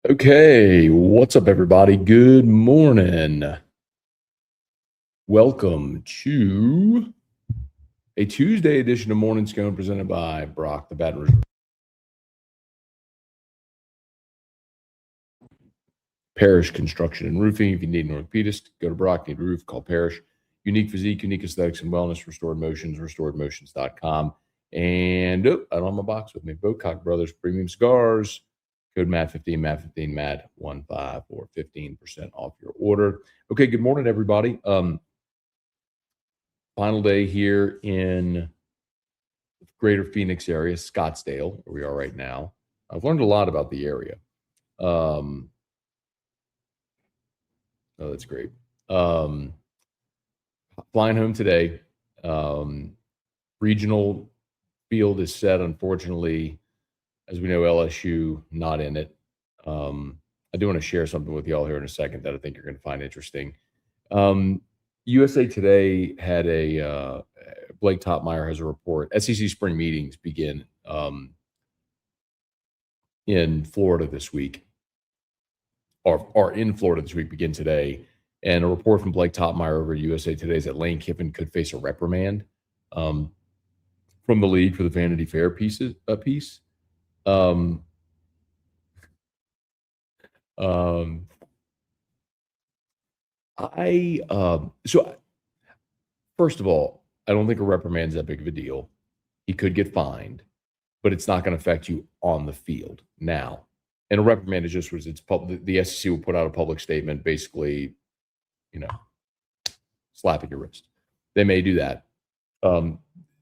Okay, what's up, everybody? Good morning. Welcome to a Tuesday edition of Morning Scone presented by Brock, the Baton Rouge Parish Construction and Roofing. If you need an orthopedist, go to Brock. Need a roof, call Parish. Unique physique, unique aesthetics and wellness, Restored Motions, restoredmotions.com. And I don't have my box with me. Bocock Brothers Premium Cigars. Code MAT15, MAT15, MAT15 for 15% off your order. Okay, good morning, everybody. Final day here in the greater Phoenix area, Scottsdale, where we are right now. I've learned a lot about the area. Oh, that's great. Flying home today. Regional field is set, unfortunately. As we know, LSU not in it. I do want to share something with y'all here in a second that I think you're going to find interesting. USA Today had Blake Topmeyer has a report. SEC spring meetings begin in Florida this week, or in Florida this week, begin today. And a report from Blake Topmeyer over at USA Today is that Lane Kiffin could face a reprimand from the league for the Vanity Fair piece. So first of all, I don't think a reprimand's that big of a deal. He could get fined, but it's not going to affect you on the field now. And a reprimand is just the SEC will put out a public statement, basically, slapping your wrist. They may do that.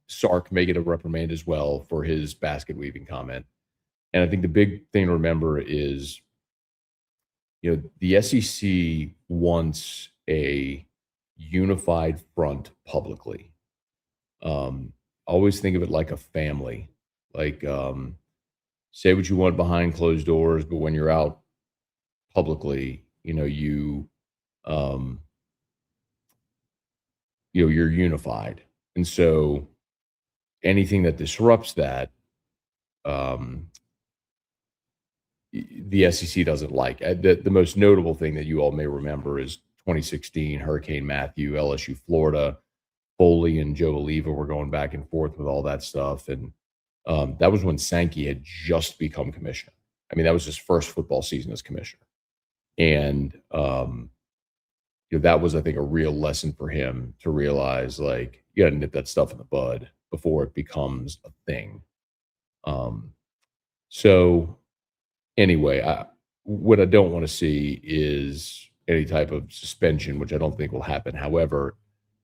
Sark may get a reprimand as well for his basket weaving comment. And I think the big thing to remember is, the SEC wants a unified front publicly. Always think of it like a family. Like, say what you want behind closed doors, but when you're out publicly, you're unified. And so anything that disrupts that, the SEC doesn't like. The most notable thing that you all may remember is 2016 Hurricane Matthew, LSU, Florida. Foley and Joe Oliva were going back and forth with all that stuff. And that was when Sankey had just become commissioner. I mean, that was his first football season as commissioner. And, that was, I think, a real lesson for him to realize, like, you got to nip that stuff in the bud before it becomes a thing. So anyway, what I don't want to see is any type of suspension, which I don't think will happen. However,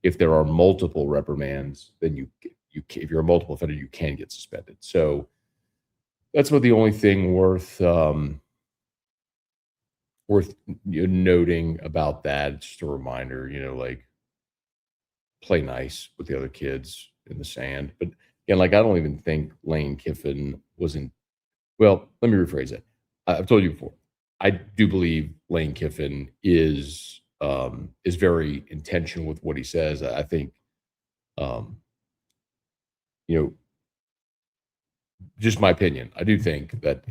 if there are multiple reprimands, then if you're a multiple offender, you can get suspended. So that's about the only thing worth noting about that. It's just a reminder, like, play nice with the other kids in the sand. But again, like, I don't even think Lane Kiffin well, let me rephrase it. I've told you before, I do believe Lane Kiffin is very intentional with what he says. I think, just my opinion, I do think that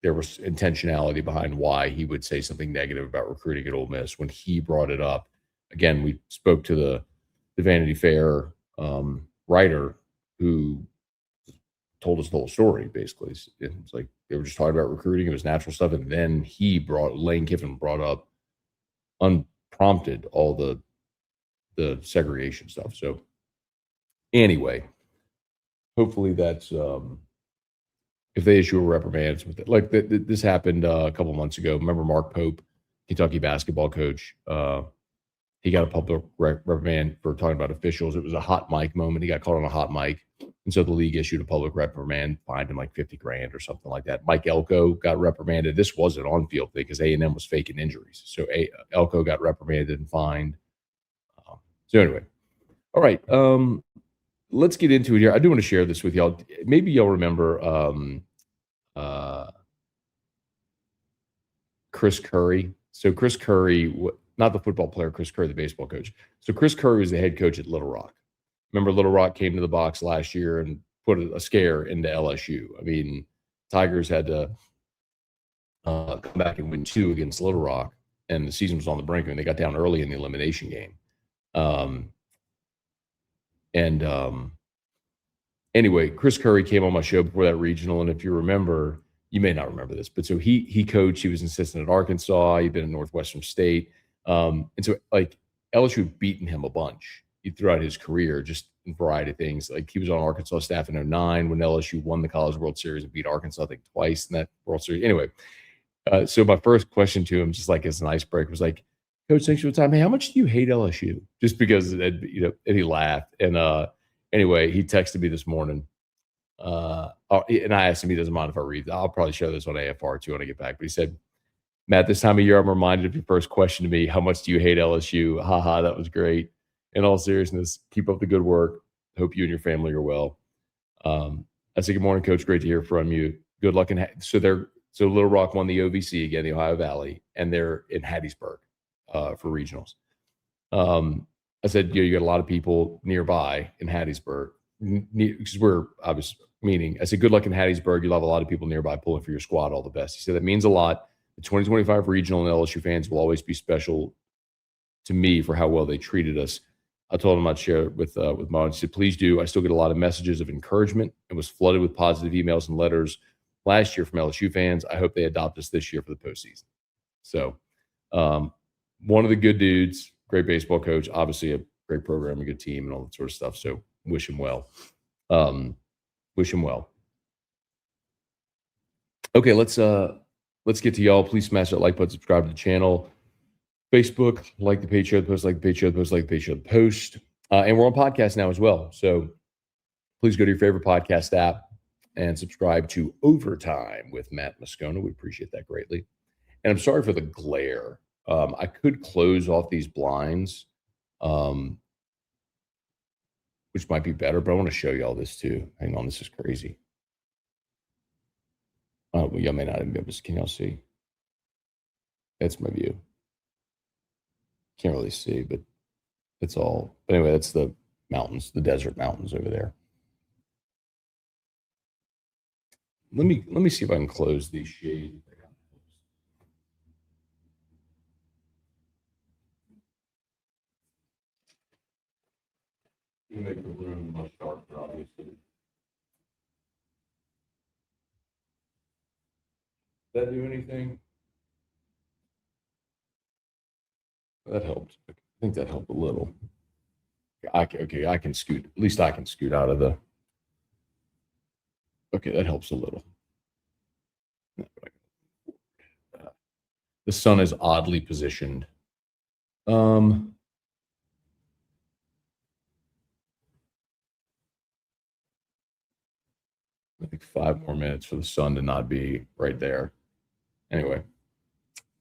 there was intentionality behind why he would say something negative about recruiting at Ole Miss when he brought it up. Again, we spoke to the Vanity Fair writer who told us the whole story, basically. It's like they were just talking about recruiting. It was natural stuff. And then Lane Kiffin brought up unprompted all the segregation stuff. So anyway, hopefully that's if they issue a reprimand with it. Like this happened a couple months ago. Remember Mark Pope, Kentucky basketball coach? He got a public reprimand for talking about officials. It was a hot mic moment. He got caught on a hot mic. And so the league issued a public reprimand, fined him like $50,000 or something like that. Mike Elko got reprimanded. This was an on-field thing because A&M was faking injuries. So Elko got reprimanded and fined. So anyway, all right. Let's get into it here. I do want to share this with y'all. Maybe y'all remember Chris Curry. So Chris Curry, not the football player, Chris Curry, the baseball coach. So Chris Curry was the head coach at Little Rock. Remember, Little Rock came to the box last year and put a scare into LSU. I mean, Tigers had to come back and win 2 against Little Rock, and the season was on the brink, and they got down early in the elimination game. Anyway, Chris Curry came on my show before that regional, and if you remember, you may not remember this, but so he coached. He was an assistant at Arkansas. He'd been in Northwestern State, and so like LSU had beaten him a bunch throughout his career, just in a variety of things. Like he was on Arkansas staff in 2009 when LSU won the College World Series and beat Arkansas, I think, twice in that World Series. Anyway, so my first question to him, just like as an icebreaker, was like, "Coach, thanks for the time. Hey, how much do you hate LSU?" Just because, and he laughed. And anyway, he texted me this morning, and I asked him, he doesn't mind if I read. I'll probably show this on AFR too when I get back. But he said, "Matt, this time of year, I'm reminded of your first question to me. How much do you hate LSU? Haha, that was great. In all seriousness, keep up the good work. Hope you and your family are well." I said, "Good morning, Coach. Great to hear from you. Good luck." So Little Rock won the OVC again, the Ohio Valley, and they're in Hattiesburg for regionals. I said, you got a lot of people nearby in Hattiesburg, because where I was meaning. I said, good luck in Hattiesburg. You'll have a lot of people nearby pulling for your squad. All the best. He said, that means a lot. The 2025 regional and LSU fans will always be special to me for how well they treated us. I told him I'd share it with Mo. He said, please do. I still get a lot of messages of encouragement and was flooded with positive emails and letters last year from LSU fans. I hope they adopt us this year for the postseason. So one of the good dudes, great baseball coach, obviously a great program, a good team, and all that sort of stuff. So wish him well. Wish him well. Okay, let's get to y'all. Please smash that like button, subscribe to the channel. Facebook, like the page, share the post, like the page, share the post, like the page, share the post. And we're on podcast now as well. So please go to your favorite podcast app and subscribe to Overtime with Matt Moscona. We appreciate that greatly. And I'm sorry for the glare. I could close off these blinds, which might be better, but I want to show you all this too. Hang on, this is crazy. Well, y'all may not even be able to, can y'all see? That's my view. Can't really see, but it's all, but anyway, that's the mountains, the desert mountains over there. Let me see if I can close these shades. You make the room much darker, obviously. Does that do anything? That helped. I think that helped a little. I can scoot. At least I can scoot out of the. Okay, that helps a little. The sun is oddly positioned. I think 5 more minutes for the sun to not be right there. Anyway.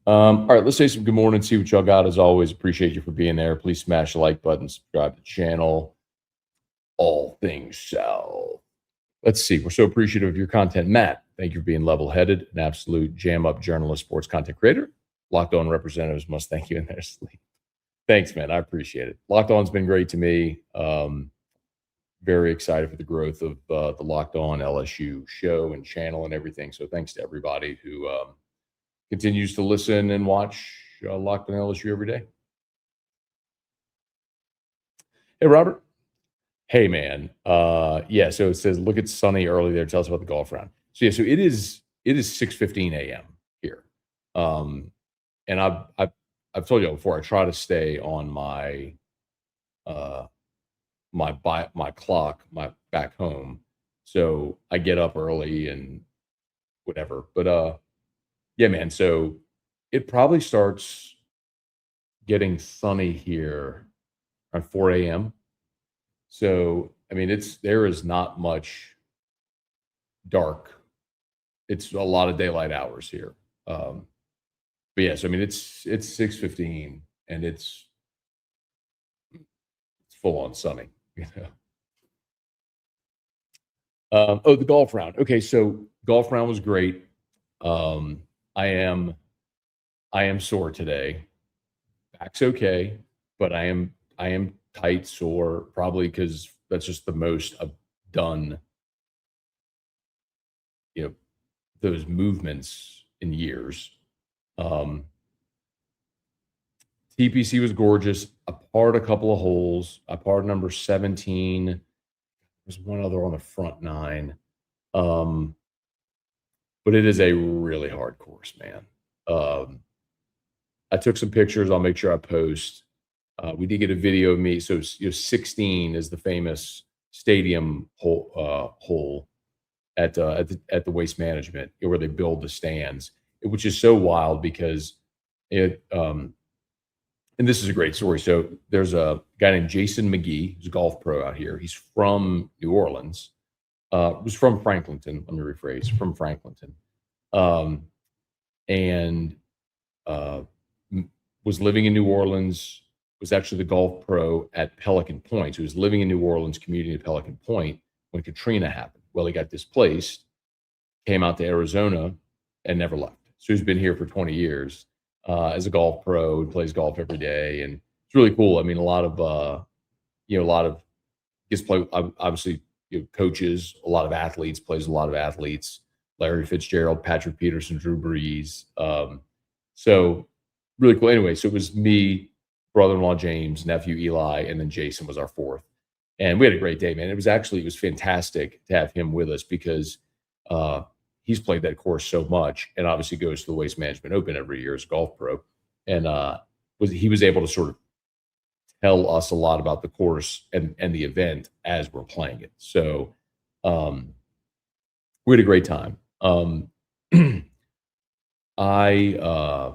All right, let's say some good morning, see what y'all got. As always, appreciate you for being there. Please smash the like button, subscribe to the channel. All things South. Let's see. We're so appreciative of your content. Matt, thank you for being level-headed, an absolute jam-up journalist, sports content creator. Locked On representatives must thank you in their sleep. Thanks, man. I appreciate it. Locked On's been great to me. Very excited for the growth of the Locked On LSU show and channel and everything. So thanks to everybody who continues to listen and watch Locked On LSU every day. Hey, Robert. Hey, man. Yeah, so it says, look at sunny early there. Tell us about the golf round. So, yeah, so it is 6:15 a.m. here. And I've told you before, I try to stay on my my clock, my back home. So I get up early and whatever. But yeah, man. So it probably starts getting sunny here around 4 a.m. So, I mean, there is not much dark. It's a lot of daylight hours here. But yes, I mean, it's 6:15 and it's full on sunny, you know. Oh, the golf round. Okay. So golf round was great. I am sore today. Back's okay, but I am tight sore, probably because that's just the most I've done, you know, those movements in years. TPC was gorgeous. I parred a couple of holes. I parred number 17. There's one other on the front nine. But it is a really hard course, man. I took some pictures. I'll make sure I post. We did get a video of me. So 16 is the famous stadium hole at the Waste Management where they build the stands, which is so wild because it. And this is a great story. So there's a guy named Jason McGee, who's a golf pro out here. He's from New Orleans. Was from Franklinton. Let me rephrase. From Franklinton, and was living in New Orleans. Was actually the golf pro at Pelican Point. So he was living in New Orleans, commuting at Pelican Point when Katrina happened. Well, he got displaced, came out to Arizona, and never left. So he's been here for 20 years as a golf pro. He plays golf every day, and it's really cool. I mean, a lot of gets play obviously. Coaches, a lot of athletes, plays a lot of athletes. Larry Fitzgerald, Patrick Peterson, Drew Brees. So really cool. Anyway, so it was me, brother-in-law James, nephew Eli, and then Jason was our fourth. And we had a great day, man. It was fantastic to have him with us because he's played that course so much and obviously goes to the Waste Management Open every year as a golf pro. And he was able to sort of tell us a lot about the course and the event as we're playing it. So we had a great time. I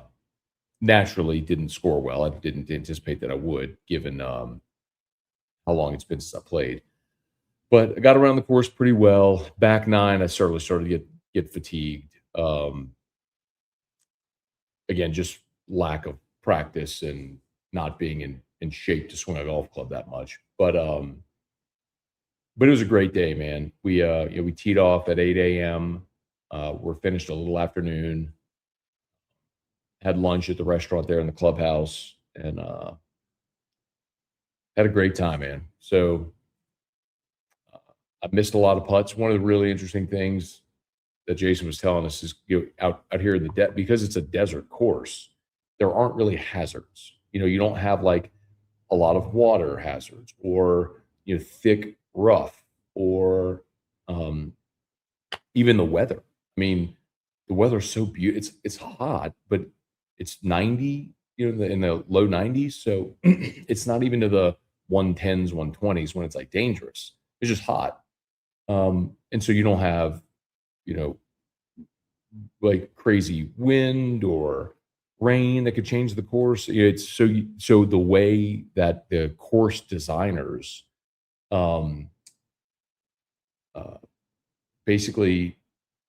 naturally didn't score well. I didn't anticipate that I would, given how long it's been since I played. But I got around the course pretty well. Back nine, I certainly started to get fatigued. Again, just lack of practice and not being in shape to swing a golf club that much. But it was a great day, man. We teed off at 8 a.m. We're finished a little afternoon. Had lunch at the restaurant there in the clubhouse, and had a great time, man. So I missed a lot of putts. One of the really interesting things that Jason was telling us is out here in the because it's a desert course, there aren't really hazards. You don't have like a lot of water hazards or thick rough or even the weather. I mean, the weather's so beautiful. It's hot, but it's 90, in the low 90s. So it's not even to the 110s, 120s when it's like dangerous. It's just hot. And so you don't have, like crazy wind or rain that could change the course. It's so the way that the course designers basically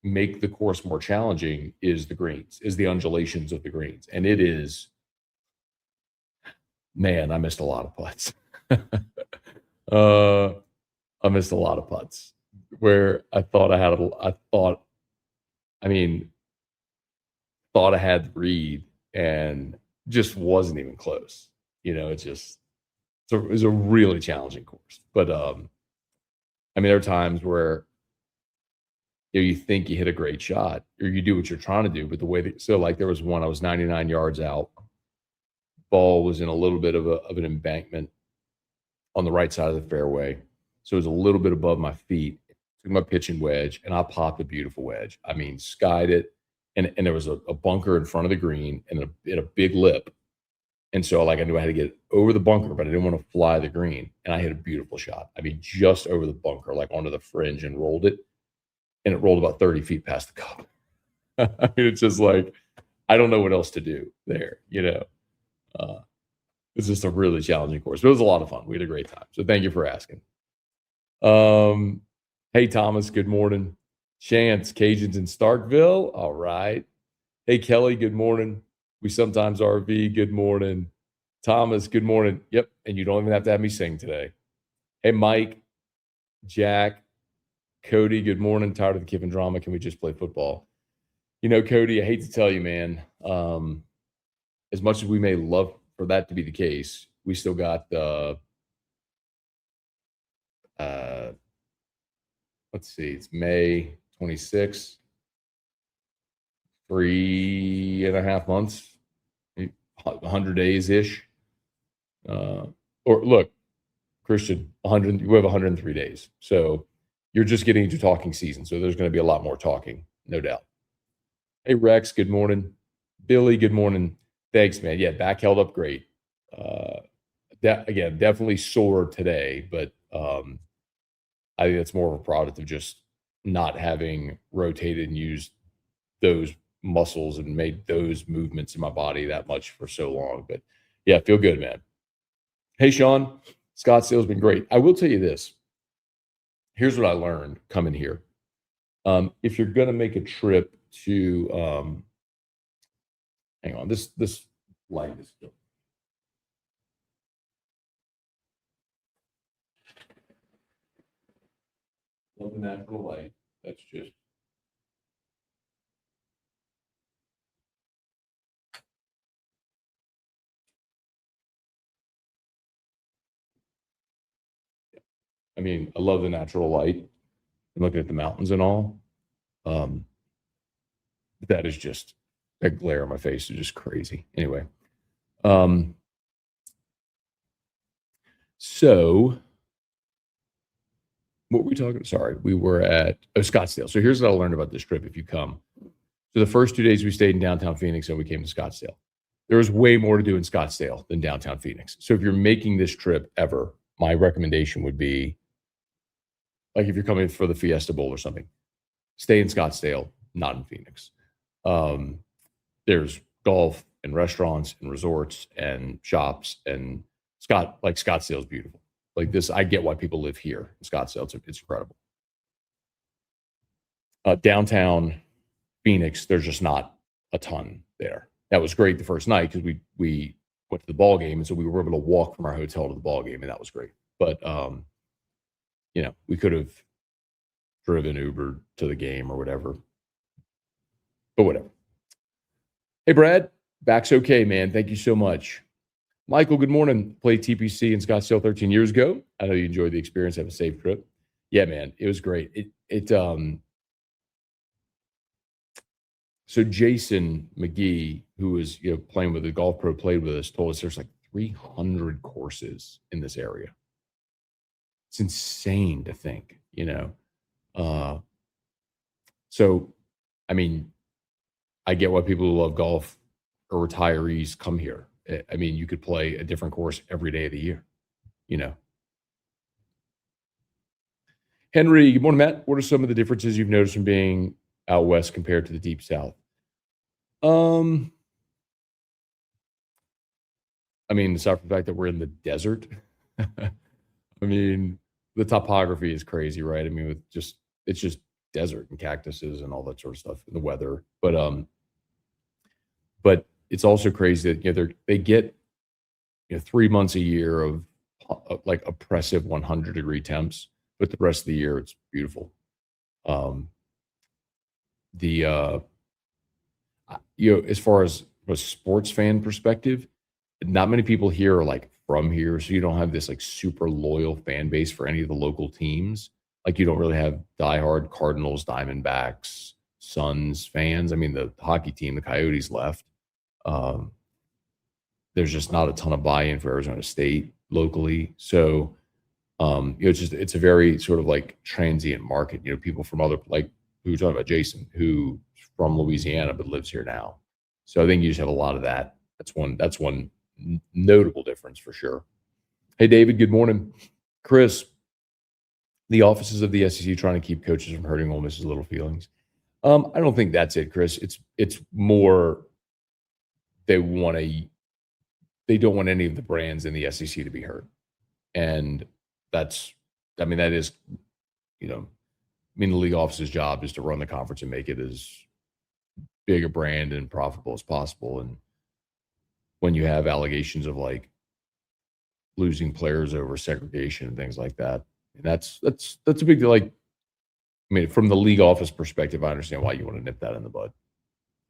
make the course more challenging is the undulations of the greens. And it is, man, I missed a lot of putts. I missed a lot of putts where I thought I had the read and just wasn't even close. It was a really challenging course. But there are times where you think you hit a great shot or you do what you're trying to do, but the way there was one, I was 99 yards out. Ball was in a little bit of an embankment on the right side of the fairway. So it was a little bit above my feet. Took my pitching wedge and I popped a beautiful wedge. Skied it. And there was a bunker in front of the green and a big lip. And so I knew I had to get over the bunker, but I didn't want to fly the green. And I hit a beautiful shot. Just over the bunker, like onto the fringe and rolled it. And it rolled about 30 feet past the cup. It's just like, I don't know what else to do there, It's just a really challenging course. But it was a lot of fun. We had a great time. So thank you for asking. Hey, Thomas, good morning. Chance, Cajuns in Starkville. All right. Hey, Kelly, good morning. We sometimes RV. Good morning. Thomas, good morning. Yep. And you don't even have to have me sing today. Hey, Mike, Jack, Cody, good morning. Tired of the Kiffin drama. Can we just play football? Cody, I hate to tell you, man, as much as we may love for that to be the case, we still got let's see, it's May 26th. 3.5 months, 100 days ish. Or look, Christian, 100. We have 103 days, so you're just getting into talking season. So there's going to be a lot more talking, no doubt. Hey Rex, good morning. Billy, good morning. Thanks, man. Yeah, back held up great. That again, definitely sore today, but I think that's more of a product of just not having rotated and used those muscles and made those movements in my body that much for so long. But yeah, feel good, man. Hey, Sean, Scottsdale's been great. I will tell you this. Here's what I learned coming here. If you're going to make a trip to, hang on, this light is still. Love the natural light. That's just. I mean, I love the natural light and looking at the mountains and all. That is just a glare on my face is just crazy. Anyway, so what were we talking? Sorry, we were at Scottsdale. So here's what I learned about this trip. If you come, so the first 2 days we stayed in downtown Phoenix, and we came to Scottsdale. There was way more to do in Scottsdale than downtown Phoenix. So if you're making this trip ever, my recommendation would be, like if you're coming for the Fiesta Bowl or something, stay in Scottsdale, not in Phoenix. There's golf and restaurants and resorts and shops, and Scottsdale is beautiful. Like this, I get why people live here in Scottsdale. It's incredible. Downtown Phoenix, there's just not a ton there. That was great the first night because we went to the ball game, and so we were able to walk from our hotel to the ball game, and that was great. But we could have driven Uber to the game or whatever. But whatever. Hey, Brad, back's okay, man. Thank you so much. Michael, good morning. Played TPC in Scottsdale 13 years ago. I know you enjoyed the experience. Have a safe trip. Yeah, man, it was great. So Jason McGee, who was playing with the golf pro, played with us, told us there's like 300 courses in this area. It's insane to think, So, I mean, I get why people who love golf or retirees come here. I mean, you could play a different course every day of the year, Henry, good morning, Matt. What are some of the differences you've noticed from being out west compared to the deep south? I mean, aside from the fact that we're in the desert, I mean, the topography is crazy, right? I mean, it's just desert and cactuses and all that sort of stuff, and the weather. But it's also crazy that they get 3 months a year of like oppressive 100-degree temps, but the rest of the year it's beautiful. As far as a sports fan perspective, not many people here are like from here, so you don't have this like super loyal fan base for any of the local teams. Like you don't really have diehard Cardinals, Diamondbacks, Suns fans. I mean, the hockey team, the Coyotes, left. There's just not a ton of buy-in for Arizona State locally. So, it's a very sort of like transient market. People from other, like we were talking about Jason, who's from Louisiana but lives here now. So I think you just have a lot of that. That's one notable difference for sure. Hey, David, good morning. Chris, the offices of the SEC trying to keep coaches from hurting Ole Miss's little feelings. I don't think that's it, Chris. It's more they don't want any of the brands in the SEC to be hurt. And that is, the league office's job is to run the conference and make it as big a brand and profitable as possible. And when you have allegations of like losing players over segregation and things like that, that's a big deal. Like, from the league office perspective, I understand why you want to nip that in the bud.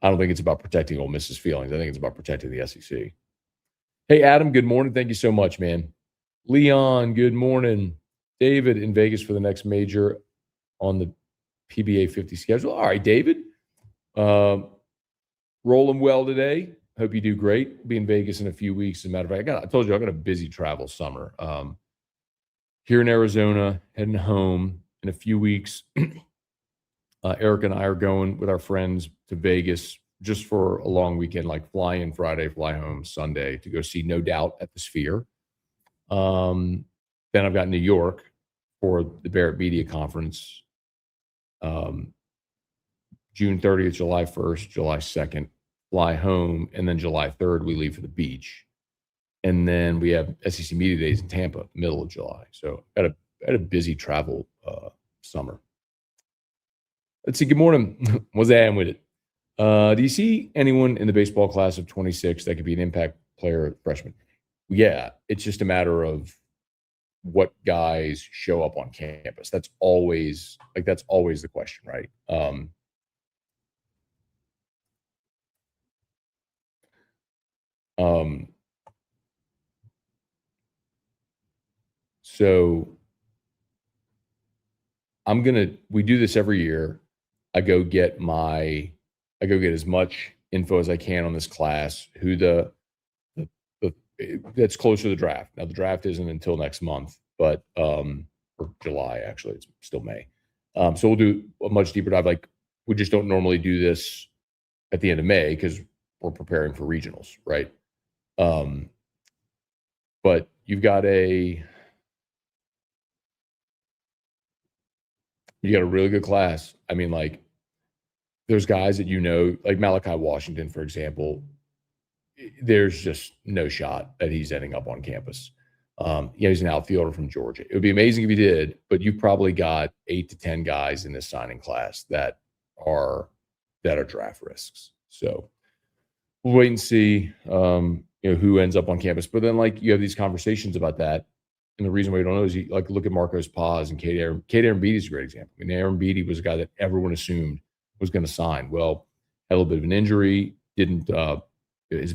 I don't think it's about protecting Ole Miss's feelings. I think it's about protecting the SEC. Hey, Adam, good morning. Thank you so much, man. Leon, good morning. David in Vegas for the next major on the PBA 50 schedule. All right, David. Rolling well today. Hope you do great. Be in Vegas in a few weeks. As a matter of fact, I told you I got a busy travel summer. Here in Arizona, heading home in a few weeks. Eric and I are going with our friends to Vegas just for a long weekend, like fly in Friday, fly home Sunday to go see No Doubt at the Sphere. Then I've got New York for the Barrett Media Conference. June 30th, July 1st, July 2nd, fly home, and then July 3rd, we leave for the beach. And then we have SEC Media Days in Tampa, middle of July. So had a busy travel summer. Let's see. Good morning. What's that with it? Do you see anyone in the baseball class of 26 that could be an impact player freshman? Yeah, it's just a matter of what guys show up on campus. That's always the question, right? So we do this every year. I go get as much info as I can on this class, who that's closer to the draft. Now the draft isn't until next month, but or July, actually, it's still May. So we'll do a much deeper dive. Like, we just don't normally do this at the end of May because we're preparing for regionals, right? But you've got a really good class. I mean, like, there's guys that like Malachi Washington, for example. There's just no shot that he's ending up on campus. He's an outfielder from Georgia. It would be amazing if he did, but you've probably got 8 to 10 guys in this signing class that are draft risks. So we'll wait and see, who ends up on campus. But then, like, you have these conversations about that. And the reason why you don't know is look at Marcos Paz and Kate Aaron Beatty is a great example. I mean, Aaron Beatty was a guy that everyone assumed was going to sign. Well, had a little bit of an injury, didn't his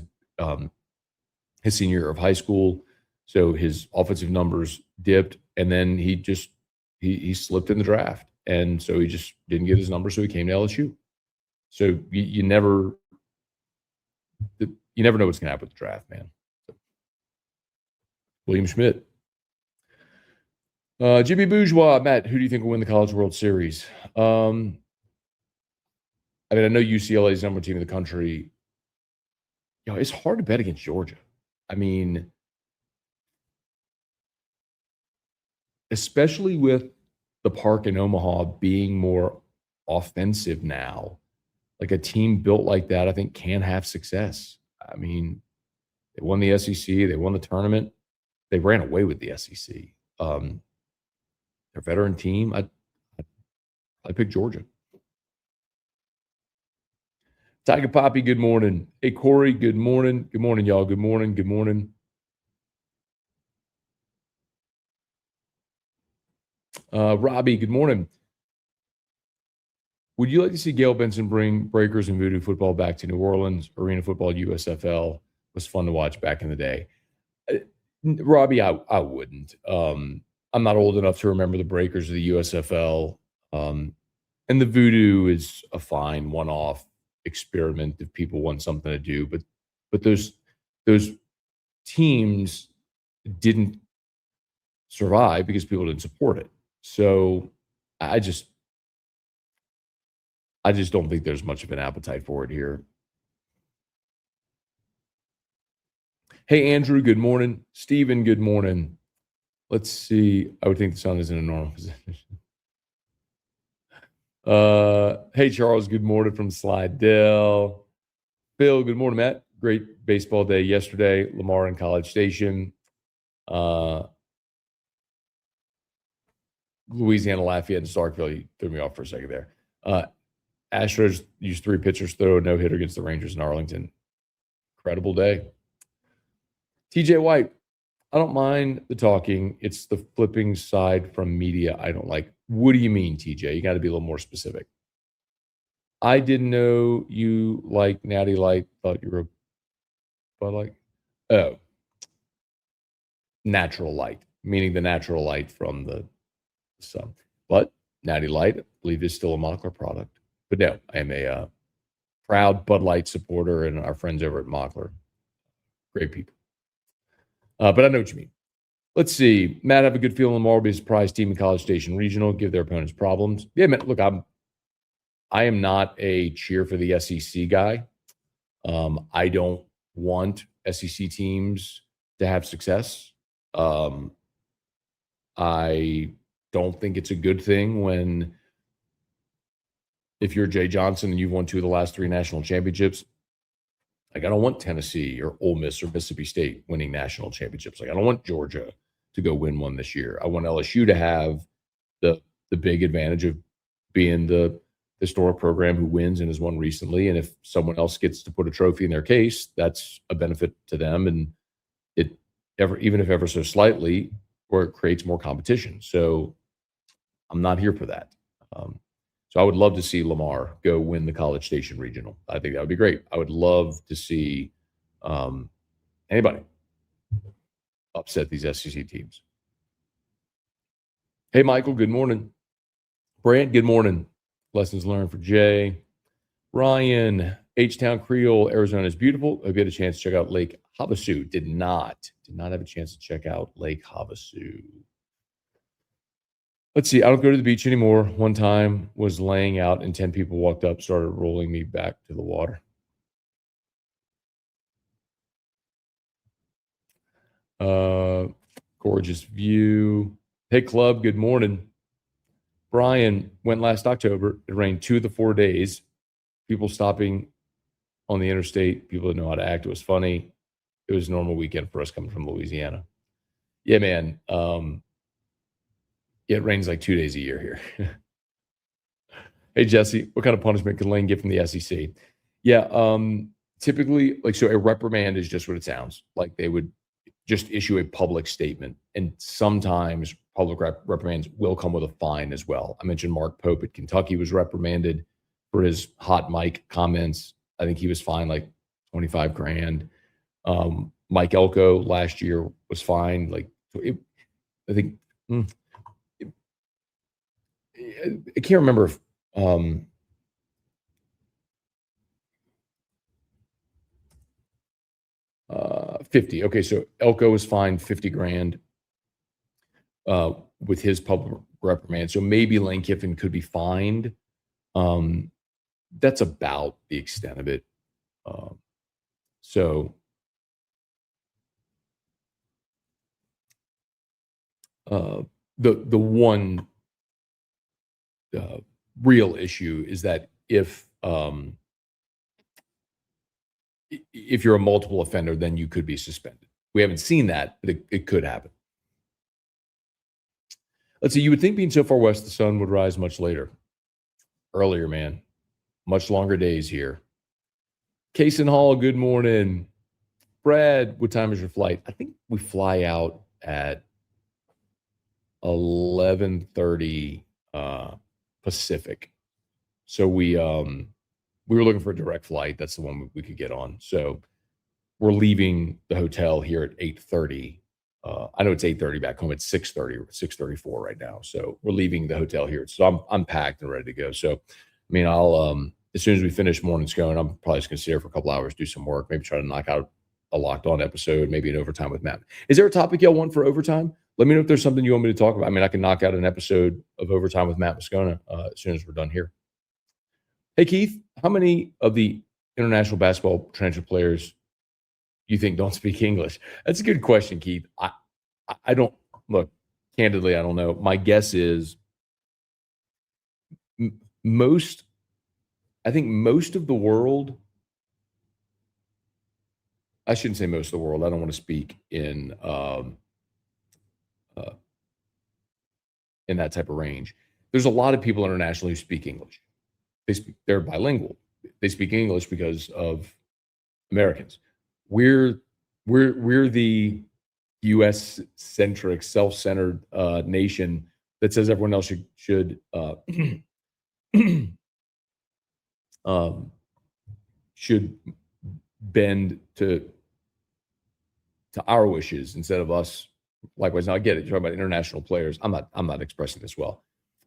senior year of high school, so his offensive numbers dipped, and then he slipped in the draft, and so he just didn't get his numbers, so he came to LSU. So you never know what's going to happen with the draft, man. William Schmidt. Jimmy Bourgeois, Matt, who do you think will win the College World Series? I mean, I know UCLA is the number one team in the country. It's hard to bet against Georgia. I mean, especially with the park in Omaha being more offensive now. Like, a team built like that, I think, can have success. I mean, they won the SEC. They won the tournament. They ran away with the SEC. Their veteran team, I pick Georgia. Tiger Poppy, good morning. Hey, Corey, good morning. Good morning, y'all. Good morning. Good morning. Robbie, good morning. Would you like to see Gail Benson bring Breakers and Voodoo football back to New Orleans? Arena football, USFL was fun to watch back in the day. Robbie, I wouldn't. I'm not old enough to remember the Breakers of the USFL. And the Voodoo is a fine one-off experiment if people want something to do. But those teams didn't survive because people didn't support it. So I just don't think there's much of an appetite for it here. Hey, Andrew, good morning. Steven, good morning. Let's see. I would think the sun is in a normal position. Hey, Charles, good morning from Slidell. Phil, good morning, Matt. Great baseball day yesterday. Lamar in College Station. Louisiana Lafayette and Starkville. You threw me off for a second there. Astros used 3 pitchers, throw a no-hitter against the Rangers in Arlington. Incredible day. TJ White, I don't mind the talking. It's the flipping side from media I don't like. What do you mean, TJ? You got to be a little more specific. I didn't know you like Natty Light. Thought you were a Bud Light. Oh, natural light, meaning the natural light from the sun. But Natty Light, I believe, is still a Mockler product. But no, I am a proud Bud Light supporter, and our friends over at Mockler. Great people. But I know what you mean. Let's see. Matt, have a good feeling tomorrow will be a surprise team in College Station Regional, give their opponents problems. Yeah, man, look, I am not a cheer for the SEC guy. I don't want SEC teams to have success. I don't think it's a good thing when, if you're Jay Johnson and you've won 2 of the last 3 national championships, like I don't want Tennessee or Ole Miss or Mississippi State winning national championships. Like I don't want Georgia to go win one this year. I want LSU to have the big advantage of being the historic program who wins and has won recently. And if someone else gets to put a trophy in their case, that's a benefit to them. And even if ever so slightly, where it creates more competition. So I'm not here for that. So I would love to see Lamar go win the College Station Regional. I think that would be great. I would love to see anybody upset these SEC teams. Hey, Michael, good morning. Brant, good morning. Lessons learned for Jay. Ryan, H-Town Creole, Arizona is beautiful. Hope you had a chance to check out Lake Havasu. Did not have a chance to check out Lake Havasu. Let's see. I don't go to the beach anymore. One time was laying out and 10 people walked up, started rolling me back to the water. Gorgeous view. Hey, club. Good morning. Brian, went last October. It rained 2 of the 4 days. People stopping on the interstate. People didn't know how to act. It was funny. It was a normal weekend for us coming from Louisiana. Yeah, man. It rains like 2 days a year here. Hey, Jesse, what kind of punishment could Lane get from the SEC? Yeah, typically, so a reprimand is just what it sounds like. They would just issue a public statement, and sometimes public reprimands will come with a fine as well. I mentioned Mark Pope at Kentucky was reprimanded for his hot mic comments. I think he was fined like $25,000. Mike Elko last year was fined I think. I can't remember if 50. Okay, so Elko was fined $50,000 with his public reprimand. So maybe Lane Kiffin could be fined. That's about the extent of it. The one real issue is that if you're a multiple offender, then you could be suspended. We haven't seen that, but it could happen. Let's see. You would think being so far west, the sun would rise much earlier, man. Much longer days here. Cason Hall, good morning. Brad, what time is your flight? I think we fly out at 11:30 Pacific. So we were looking for a direct flight. That's the one we could get on. So we're leaving the hotel here at 8:30. I know it's 8:30 back home. It's 6:30 or 6:34 right now. So we're leaving the hotel here. So I'm packed and ready to go. So, I mean, I'll as soon as we finish Morning Scone, I'm probably just going to sit here for a couple hours, do some work, maybe try to knock out a Locked On episode, maybe an overtime with Matt. Is there a topic y'all want for overtime? Let me know if there's something you want me to talk about. I mean, I can knock out an episode of overtime with Matt Moscona as soon as we're done here. Hey, Keith, how many of the international basketball transfer players you think don't speak English? That's a good question, Keith. I don't look, candidly, I don't know. My guess is most of the world, I shouldn't say most of the world. I don't want to speak in that type of range. There's a lot of people internationally who speak English. They're bilingual. They speak English because of Americans. We're the U.S. centric, self-centered nation that says everyone else should bend to our wishes instead of us. Likewise, now I get it. You're talking about international players. I'm not expressing this well.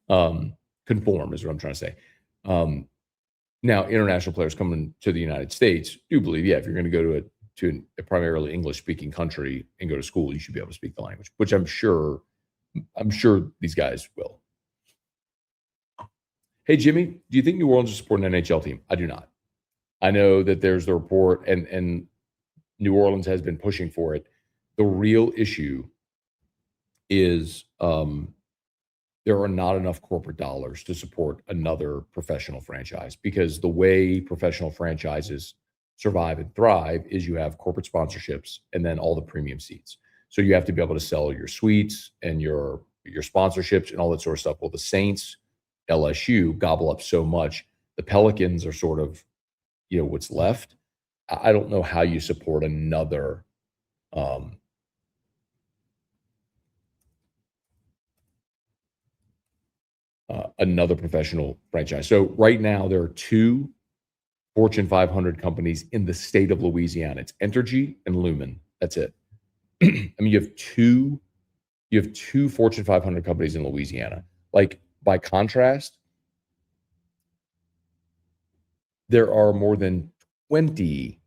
Conform is what I'm trying to say. Now, international players coming to the United States do believe, yeah, if you're going to go to a primarily English-speaking country and go to school, you should be able to speak the language, which I'm sure these guys will. Hey, Jimmy, do you think New Orleans will support an NHL team? I do not. I know that there's the report, and New Orleans has been pushing for it. The real issue is there are not enough corporate dollars to support another professional franchise, because the way professional franchises survive and thrive is you have corporate sponsorships and then all the premium seats. So you have to be able to sell your suites and your sponsorships and all that sort of stuff. Well, the Saints, LSU gobble up so much. The Pelicans are sort of, what's left. I don't know how you support another another professional franchise. So right now there are 2 Fortune 500 companies in the state of Louisiana. It's Entergy and Lumen. That's it. I mean, you have two Fortune 500 companies in Louisiana. Like, by contrast, there are more than 20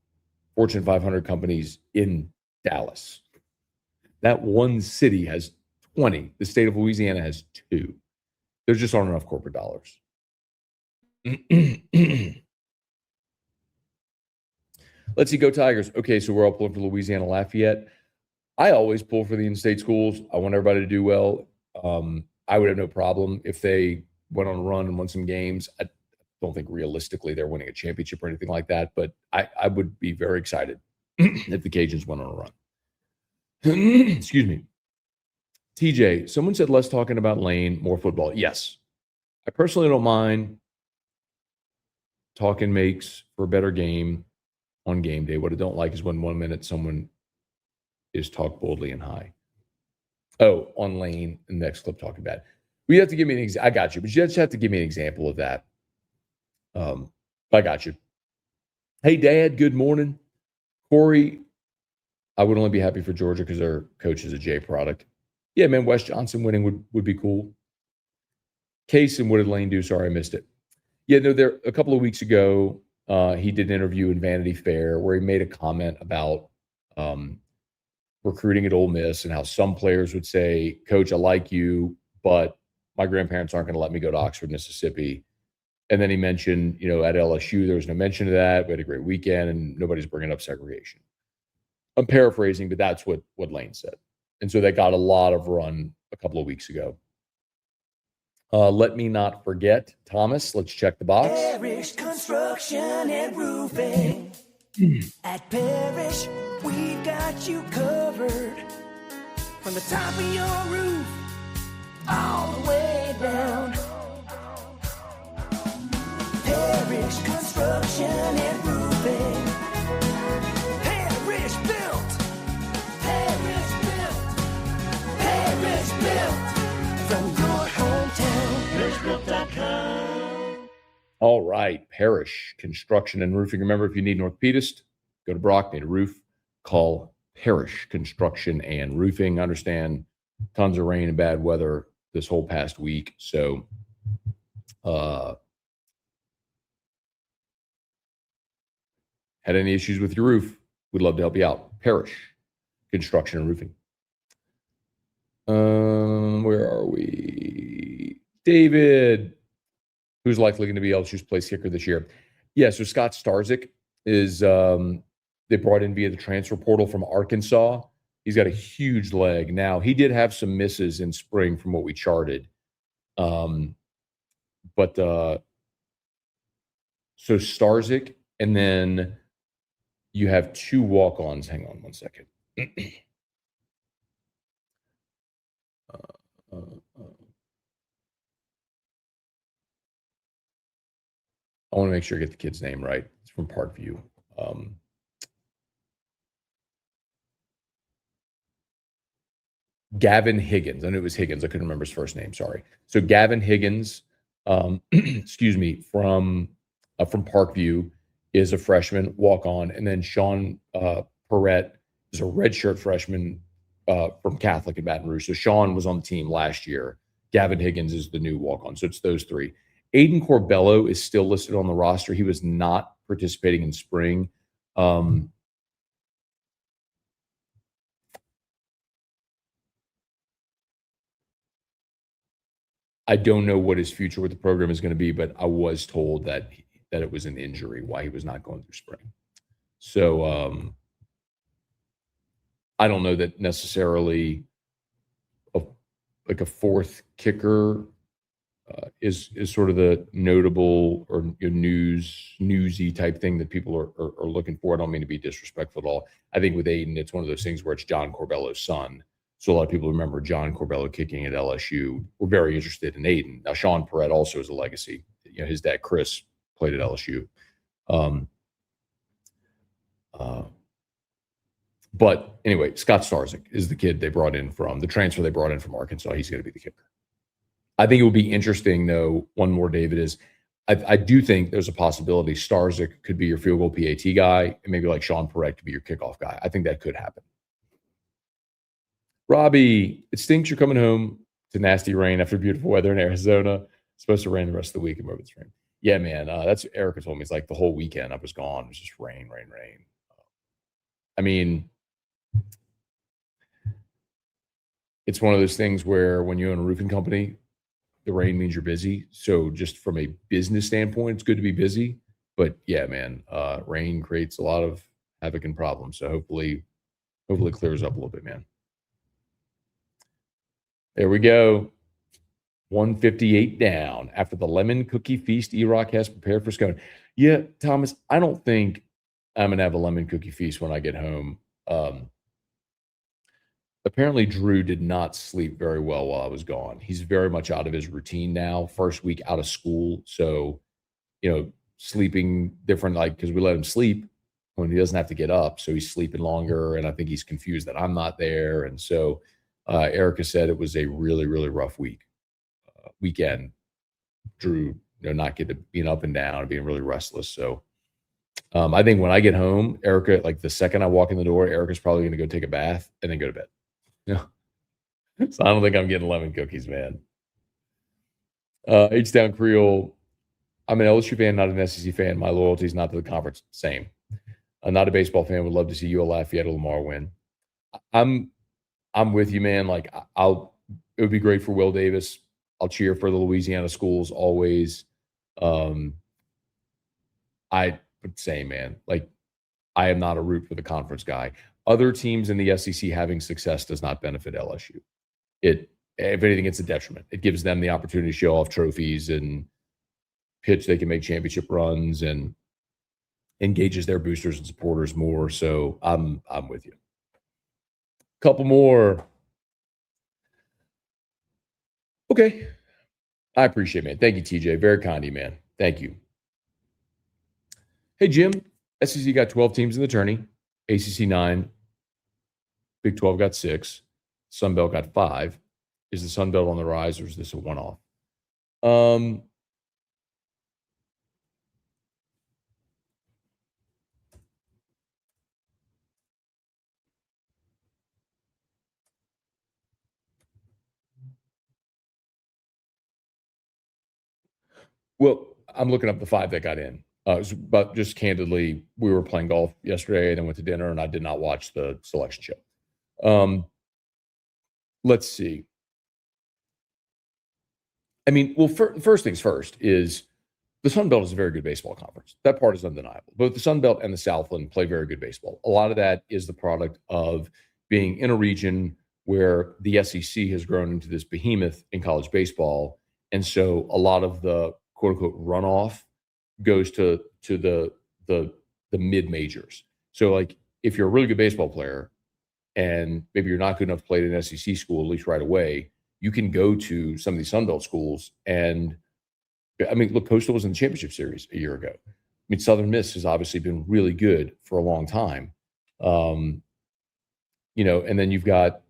Fortune 500 companies in Dallas. That one city has 20. The state of Louisiana has 2. There just aren't enough corporate dollars. Let's see, go Tigers. Okay, so we're all pulling for Louisiana Lafayette. I always pull for the in-state schools. I want everybody to do well. I would have no problem if they went on a run and won some games. I don't think realistically they're winning a championship or anything like that, but I would be very excited if the Cajuns went on a run. Excuse me. TJ, someone said less talking about Lane, more football. Yes. I personally don't mind. Talking makes for a better game on game day. What I don't like is when 1 minute someone is talk boldly and high. Oh, on Lane, and the next clip talking bad. Well, you have to give me an example. I got you, but you just have to give me an example of that. I got you. Hey, Dad, good morning. Corey, I would only be happy for Georgia because their coach is a J product. Yeah, man, Wes Johnson winning would be cool. Case, and what did Lane do? Sorry, I missed it. Yeah, no, there a couple of weeks ago, he did an interview in Vanity Fair where he made a comment about recruiting at Ole Miss and how some players would say, Coach, I like you, but my grandparents aren't going to let me go to Oxford, Mississippi. And then he mentioned, at LSU, there was no mention of that. We had a great weekend and nobody's bringing up segregation. I'm paraphrasing, but that's what Lane said. And so that got a lot of run a couple of weeks ago. Let me not forget, Thomas, let's check the box. Parish Construction and Roofing. At Parish, we've got you covered. From the top of your roof, all the way down. Parish Construction and Roofing. Parish built. Parish built. Parish built. From your hometown, parishbuilt.com. All right, Parish Construction and Roofing. Remember, if you need an orthopedist, go to Brock, need a roof, call Parish Construction and Roofing. I understand tons of rain and bad weather this whole past week. So, had any issues with your roof, we'd love to help you out. Parish Construction and Roofing. Where are we? David, who's likely going to be LSU's place kicker this year? Yeah, so Scott Starzik is they brought in via the transfer portal from Arkansas. He's got a huge leg. Now, he did have some misses in spring from what we charted. So Starzik, and then you have 2 walk-ons. Hang on one second. I want to make sure I get the kid's name right. It's from Parkview. Gavin Higgins. I knew it was Higgins. I couldn't remember his first name. Sorry. So Gavin Higgins, excuse me, from Parkview is a freshman walk-on, and then Sean Perrette is a redshirt freshman from Catholic in Baton Rouge. So Sean was on the team last year. Gavin Higgins is the new walk-on. So it's those 3. Aiden Corbello is still listed on the roster. He was not participating in spring. I don't know what his future with the program is going to be, but I was told that it was an injury why he was not going through spring. So I don't know that necessarily like a fourth kicker is sort of the notable or newsy type thing that people are looking for. I don't mean to be disrespectful at all. I think with Aiden, it's one of those things where it's John Corbello's son. So a lot of people remember John Corbello kicking at LSU. We're very interested in Aiden. Now, Sean Perrette also is a legacy. His dad, Chris, played at LSU. But anyway, Scott Starzik is the kid they brought in from the transfer they brought in from Arkansas. He's going to be the kicker. I think it would be interesting, though. One more, David, is I do think there's a possibility Starzik could be your field goal PAT guy, and maybe like Sean Perrette could be your kickoff guy. I think that could happen. Robbie, it stinks you're coming home to nasty rain after beautiful weather in Arizona. It's supposed to rain the rest of the week in Morbid's rain. Yeah, man. That's what Erica told me. It's like the whole weekend I was gone. It was just rain. I mean, it's one of those things where when you own a roofing company, the rain means you're busy. So just from a business standpoint, it's good to be busy. But yeah, man, rain creates a lot of havoc and problems. So hopefully it clears up a little bit, man. There we go. 158 down after the lemon cookie feast E-Rock has prepared for Scone. Yeah, Thomas, I don't think I'm going to have a lemon cookie feast when I get home. Apparently, Drew did not sleep very well while I was gone. He's very much out of his routine now. First week out of school. So, sleeping different, because we let him sleep when he doesn't have to get up. So he's sleeping longer. And I think he's confused that I'm not there. And so Erica said it was a really, really rough weekend. Drew, not getting being up and down, being really restless. So I think when I get home, Erica, like the second I walk in the door, Erica's probably going to go take a bath and then go to bed. So I don't think I'm getting lemon cookies, man. H-Town Creole, I'm an LSU fan, not an SEC fan. My loyalty is not to the conference. Same. I'm not a baseball fan. Would love to see UL Lafayette or Lamar win. I'm with you, man. It would be great for Will Davis. I'll cheer for the Louisiana schools always. I would say, man, I am not a root for the conference guy. Other teams in the SEC having success does not benefit LSU. If anything, it's a detriment. It gives them the opportunity to show off trophies and pitch. They can make championship runs and engages their boosters and supporters more. So I'm with you. Couple more. Okay. I appreciate it, man. Thank you, TJ. Very kind of you, man. Thank you. Hey, Jim. SEC got 12 teams in the tourney. ACC 9. Big 12 got 6. Sun Belt got 5. Is the Sun Belt on the rise, or is this a one-off? Well, I'm looking up the 5 that got in. But just candidly, we were playing golf yesterday and then went to dinner, and I did not watch the selection show. Let's see. I mean, well, first things first is the Sun Belt is a very good baseball conference. That part is undeniable. Both the Sun Belt and the Southland play very good baseball. A lot of that is the product of being in a region where the SEC has grown into this behemoth in college baseball. And so a lot of the quote unquote runoff goes to the mid majors. So if you're a really good baseball player and maybe you're not good enough to play at an SEC school, at least right away, you can go to some of these Sun Belt schools. And I mean, look, Coastal was in the championship series a year ago. I mean, Southern Miss has obviously been really good for a long time. And then you've got,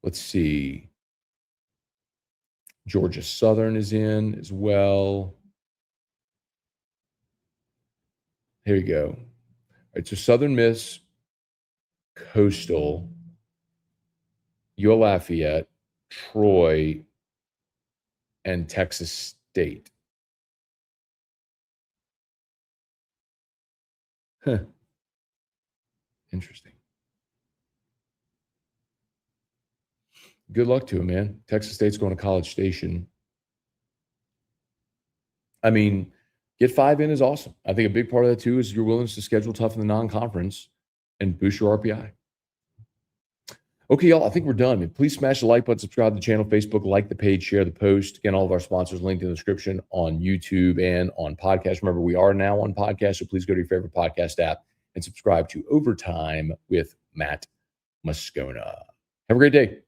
let's see, Georgia Southern is in as well. Here we go. All right, so Southern Miss, Coastal, UL Lafayette, Troy, and Texas State. Huh. Interesting. Good luck to him, man. Texas State's going to College Station. I mean, get 5 in is awesome. I think a big part of that, too, is your willingness to schedule tough in the non-conference and boost your RPI. Okay, y'all, I think we're done. Please smash the like button, subscribe to the channel, Facebook, like the page, share the post. Again, all of our sponsors linked in the description on YouTube and on podcast. Remember, we are now on podcast, so please go to your favorite podcast app and subscribe to Overtime with Matt Moscona. Have a great day.